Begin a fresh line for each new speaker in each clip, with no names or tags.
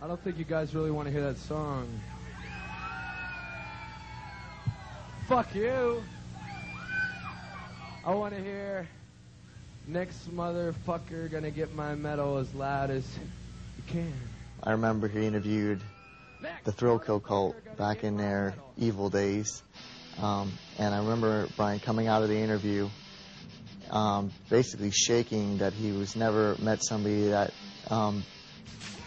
I don't think you guys really want to hear that song. Fuck you. I want to hear next motherfucker gonna get my medal as loud as you can.
I remember he interviewed the Thrill Kill Cult back in their evil days. And I remember Brian coming out of the interview basically shaking that he was never met somebody that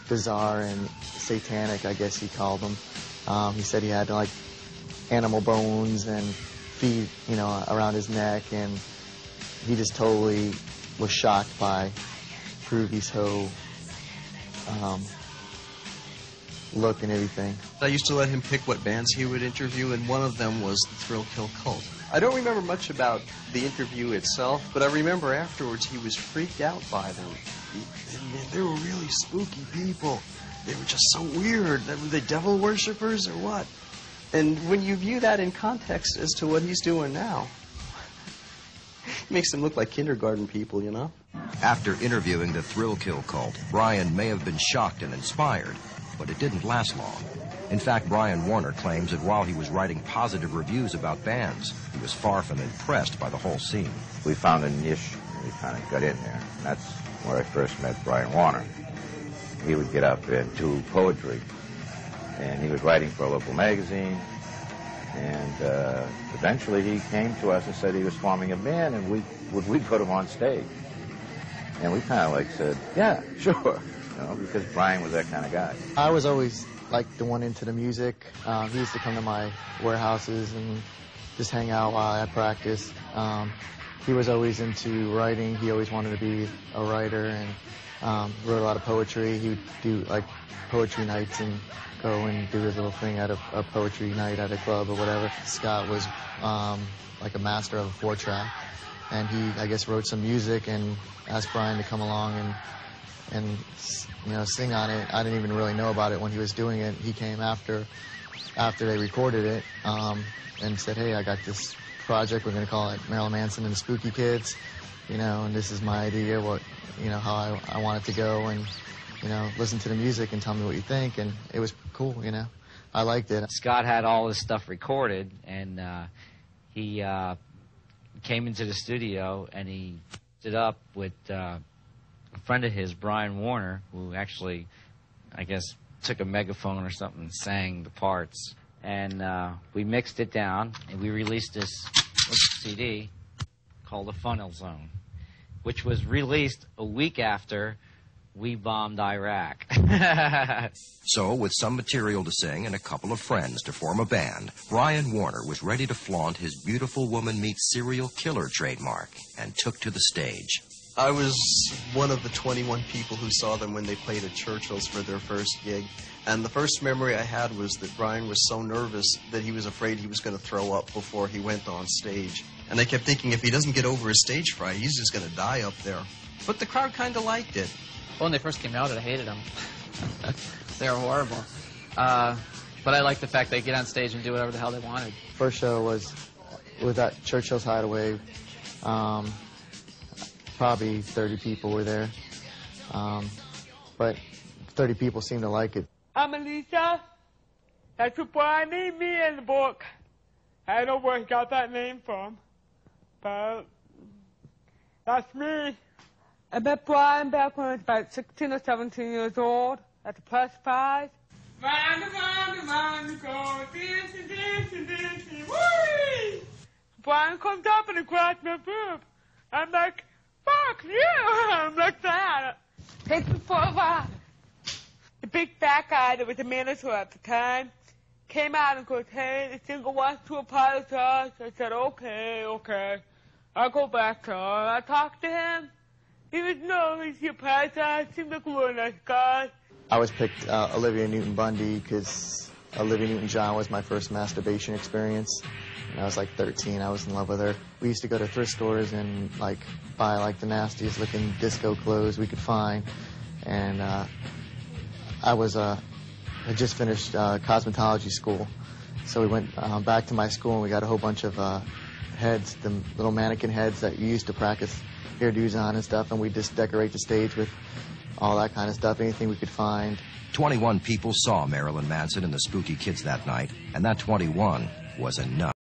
bizarre and satanic, I guess he called them. He said he had like animal bones and feet, you know, around his neck, and he just totally was shocked by Groovy's whole look and everything.
I used to let him pick what bands he would interview, and one of them was the Thrill Kill Cult. I don't remember much about the interview itself, but I remember afterwards he was freaked out by them. They were really spooky people. They were just so weird. Were they devil worshippers or what? And when you view that in context as to what he's doing now, it makes them look like kindergarten people, you know?
After interviewing the Thrill Kill Cult, Brian may have been shocked and inspired, but it didn't last long. In fact, Brian Warner claims that while he was writing positive reviews about bands, he was far from impressed by the whole scene.
We found a niche, and we kind of got in there. And that's where I first met Brian Warner. He would get up into poetry, and he was writing for a local magazine. And eventually he came to us and said he was forming a band, and we'd put him on stage. And we kind of like said, yeah, sure, you know, because Brian was that kind of guy.
I was always like the one into the music. He used to come to my warehouses and just hang out while I practiced. He was always into writing. He always wanted to be a writer and wrote a lot of poetry. He would do like poetry nights and go and do his little thing at a poetry night at a club or whatever. Scott was like a master of a 4-track, and he, I guess, wrote some music and asked Brian to come along and you know, sing on it. I didn't even really know about it when he was doing it. He came after they recorded it and said, hey, I got this project. We're going to call it Marilyn Manson and the Spooky Kids, you know, and this is my idea, what, you know, how I want it to go, and, you know, listen to the music and tell me what you think. And it was cool, you know. I liked it.
Scott had all this stuff recorded, and he came into the studio and he stood up with a friend of his, Brian Warner, who actually, I guess, took a megaphone or something and sang the parts. And we mixed it down, and we released this CD called The Funnel Zone, which was released a week after we bombed Iraq.
So, with some material to sing and a couple of friends to form a band, Brian Warner was ready to flaunt his beautiful woman meets serial killer trademark and took to the stage.
I was one of the 21 people who saw them when they played at Churchill's for their first gig. And the first memory I had was that Brian was so nervous that he was afraid he was going to throw up before he went on stage. And I kept thinking, if he doesn't get over his stage fright, he's just going to die up there. But the crowd kind of liked it.
Well, when they first came out, I hated them. They were horrible. But I liked the fact they get on stage and do whatever the hell they wanted.
First show was at Churchill's Hideaway. Probably 30 people were there. But 30 people seemed to like it.
I'm Alicia. That's what Brian named me in the book. I don't know where he got that name from, but that's me. I met Brian back when I was about 16 or 17 years old at the Press Prize. Round and round and go, dancing, dancing, dancing, whee! Brian comes up and he grabs my boob. I'm like, fuck you! I'm like that. Takes me for a ride. The big fat guy that was the manager at the time came out and goes, hey, the singer wants to apologize. I said, okay. I'll go back to her. I talked to him. He was nervous. He apologized. Seemed like a really nice guy.
I was picked Olivia Newton-Bundy because Olivia Newton-John was my first masturbation experience. When I was like 13, I was in love with her. We used to go to thrift stores and like buy like the nastiest looking disco clothes we could find. And I just finished cosmetology school. So we went back to my school and we got a whole bunch of heads, the little mannequin heads that you used to practice hairdos on and stuff, and we just decorate the stage with all that kind of stuff, anything we could find.
21 people saw Marilyn Manson and the Spooky Kids that night, and that 21 was enough.